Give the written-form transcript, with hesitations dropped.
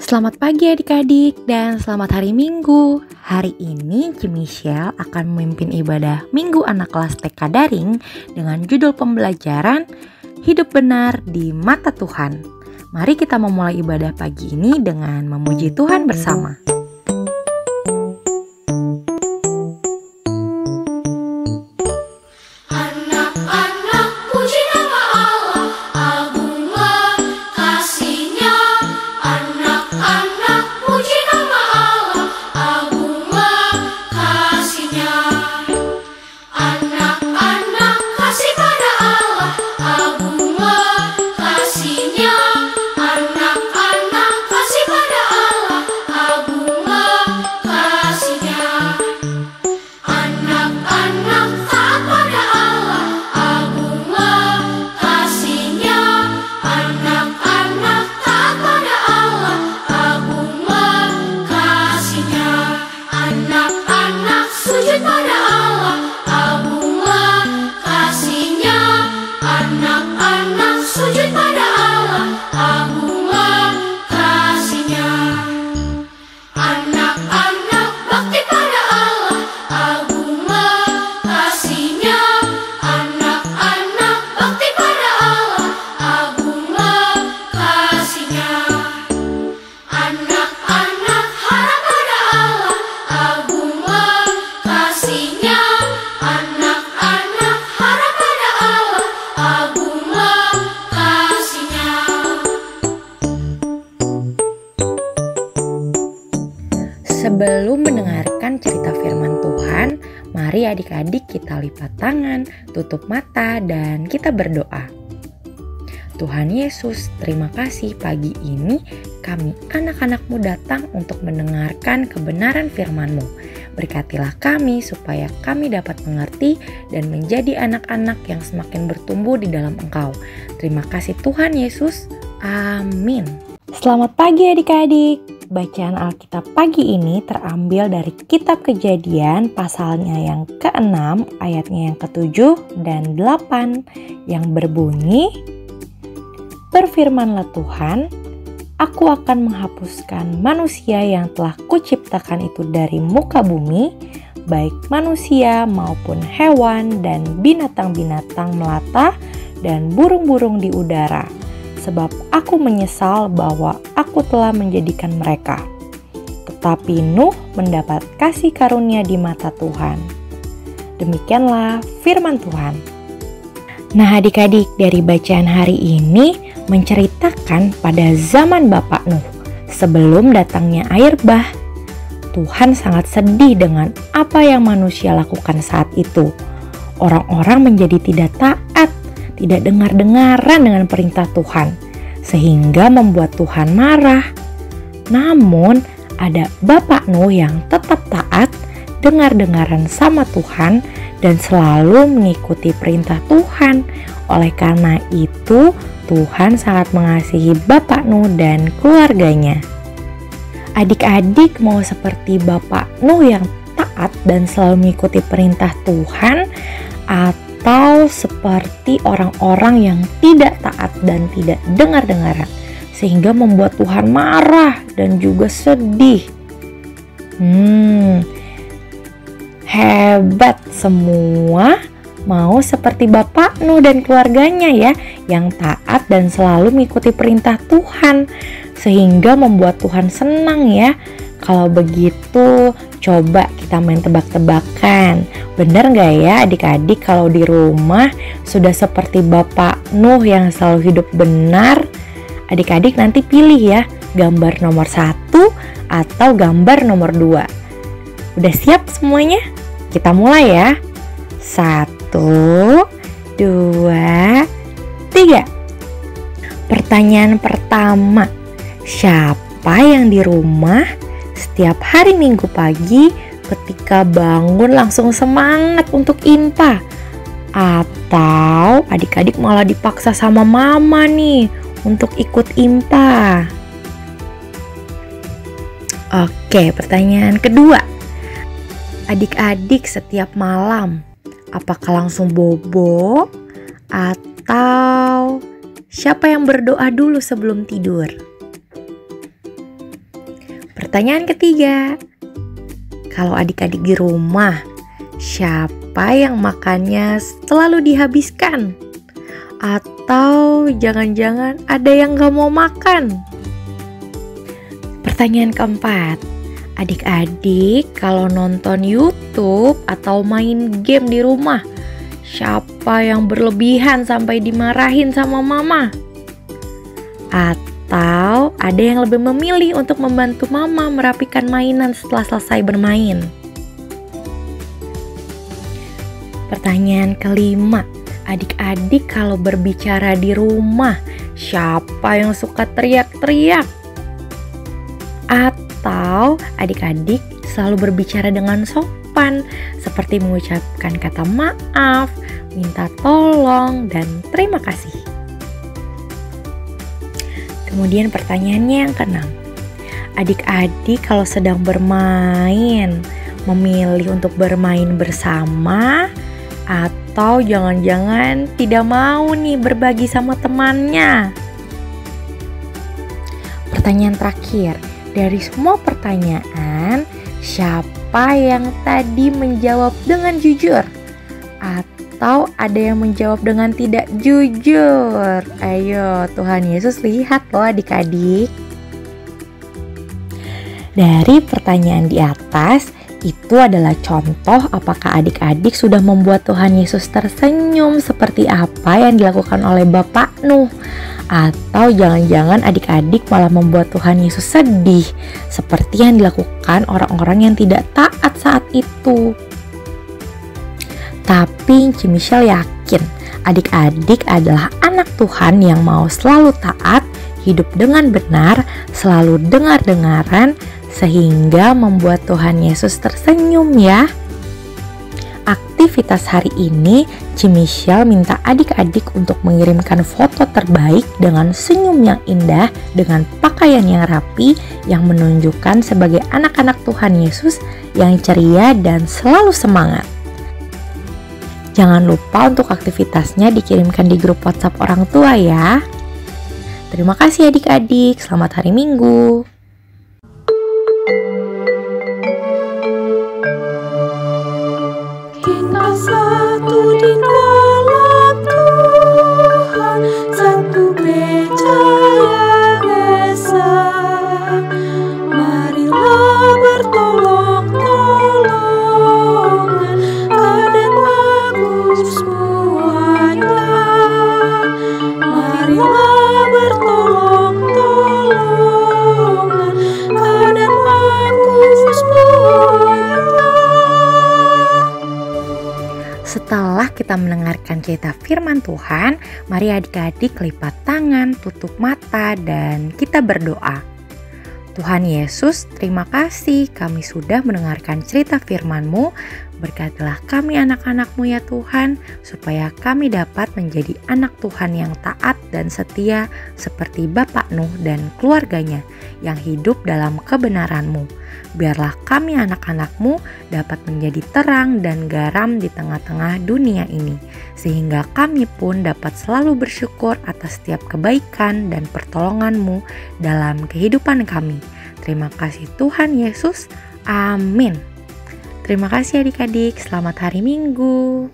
Selamat pagi adik-adik dan selamat hari Minggu. Hari ini Michelle akan memimpin ibadah Minggu anak kelas TK daring dengan judul pembelajaran Hidup Benar di Mata Tuhan. Mari kita memulai ibadah pagi ini dengan memuji Tuhan bersama. Sebelum mendengarkan cerita firman Tuhan, mari adik-adik kita lipat tangan, tutup mata, dan kita berdoa. Tuhan Yesus, terima kasih pagi ini kami anak-anak-Mu datang untuk mendengarkan kebenaran firman-Mu. Berkatilah kami supaya kami dapat mengerti dan menjadi anak-anak yang semakin bertumbuh di dalam Engkau. Terima kasih Tuhan Yesus. Amin. Selamat pagi adik-adik. Bacaan Alkitab pagi ini terambil dari kitab Kejadian pasalnya yang ke-6, ayatnya yang ke-7 dan 8 yang berbunyi, "Berfirmanlah Tuhan, Aku akan menghapuskan manusia yang telah Kuciptakan itu dari muka bumi, baik manusia maupun hewan dan binatang-binatang melata dan burung-burung di udara. Sebab aku menyesal bahwa aku telah menjadikan mereka." Tetapi Nuh mendapat kasih karunia di mata Tuhan. Demikianlah firman Tuhan. Nah adik-adik, dari bacaan hari ini menceritakan pada zaman Bapak Nuh sebelum datangnya air bah. Tuhan sangat sedih dengan apa yang manusia lakukan saat itu. Orang-orang menjadi tidak taat, tidak dengar-dengaran dengan perintah Tuhan, sehingga membuat Tuhan marah. Namun ada Bapak Nuh yang tetap taat, dengar-dengaran sama Tuhan, dan selalu mengikuti perintah Tuhan. Oleh karena itu, Tuhan sangat mengasihi Bapak Nuh dan keluarganya. Adik-adik mau seperti Bapak Nuh yang taat dan selalu mengikuti perintah Tuhan, atau seperti orang-orang yang tidak taat dan tidak dengar-dengaran sehingga membuat Tuhan marah dan juga sedih? Hebat semua mau seperti Bapak Nuh dan keluarganya ya, yang taat dan selalu mengikuti perintah Tuhan sehingga membuat Tuhan senang ya. Kalau begitu, coba kita main tebak-tebakan. Benar gak ya adik-adik kalau di rumah sudah seperti Bapak Nuh yang selalu hidup benar? Adik-adik nanti pilih ya, gambar nomor 1 atau gambar nomor 2. Udah siap semuanya? Kita mulai ya. 1, 2, 3. Pertanyaan pertama, siapa yang di rumah setiap hari Minggu pagi ketika bangun langsung semangat untuk INPA? Atau adik-adik malah dipaksa sama mama nih untuk ikut INPA? Oke, pertanyaan kedua. Adik-adik setiap malam, apakah langsung bobo atau siapa yang berdoa dulu sebelum tidur? Pertanyaan ketiga, kalau adik-adik di rumah, siapa yang makannya selalu dihabiskan? Atau jangan-jangan ada yang gak mau makan? Pertanyaan keempat, adik-adik kalau nonton YouTube atau main game di rumah, siapa yang berlebihan sampai dimarahin sama mama? Atau ada yang lebih memilih untuk membantu mama merapikan mainan setelah selesai bermain? Pertanyaan kelima, adik-adik kalau berbicara di rumah, siapa yang suka teriak-teriak? Atau adik-adik selalu berbicara dengan sopan, seperti mengucapkan kata maaf, minta tolong, dan terima kasih. Kemudian pertanyaannya yang keenam, adik-adik kalau sedang bermain, memilih untuk bermain bersama, atau jangan-jangan tidak mau nih berbagi sama temannya? Pertanyaan terakhir, dari semua pertanyaan, siapa yang tadi menjawab dengan jujur? Atau ada yang menjawab dengan tidak jujur? Ayo, Tuhan Yesus lihat loh adik-adik. Dari pertanyaan di atas, itu adalah contoh apakah adik-adik sudah membuat Tuhan Yesus tersenyum seperti apa yang dilakukan oleh Bapak Nuh. Atau jangan-jangan adik-adik malah membuat Tuhan Yesus sedih seperti yang dilakukan orang-orang yang tidak taat saat itu. Tapi Michelle yakin adik-adik adalah anak Tuhan yang mau selalu taat, hidup dengan benar, selalu dengar-dengaran, sehingga membuat Tuhan Yesus tersenyum ya. Aktivitas hari ini, Michelle minta adik-adik untuk mengirimkan foto terbaik dengan senyum yang indah, dengan pakaian yang rapi, yang menunjukkan sebagai anak-anak Tuhan Yesus yang ceria dan selalu semangat. Jangan lupa untuk aktivitasnya dikirimkan di grup WhatsApp orang tua ya. Terima kasih adik-adik, selamat hari Minggu. Kita satu di dalam Tuhan, satu gereja yang esa. Marilah bertolong-tolongan, kadang bagus semuanya. Marilah bertolong-tolongan, kadang bagus semuanya. Setelah kita mendengarkan cerita firman Tuhan, mari adik-adik lipat tangan, tutup mata, dan kita berdoa. Tuhan Yesus, terima kasih kami sudah mendengarkan cerita firman-Mu. Berkatilah kami anak-anak-Mu ya Tuhan, supaya kami dapat menjadi anak Tuhan yang taat dan setia seperti Bapak Nuh dan keluarganya yang hidup dalam kebenaran-Mu. Biarlah kami anak-anak-Mu dapat menjadi terang dan garam di tengah-tengah dunia ini, sehingga kami pun dapat selalu bersyukur atas setiap kebaikan dan pertolongan-Mu dalam kehidupan kami. Terima kasih Tuhan Yesus. Amin. Terima kasih adik-adik, selamat hari Minggu.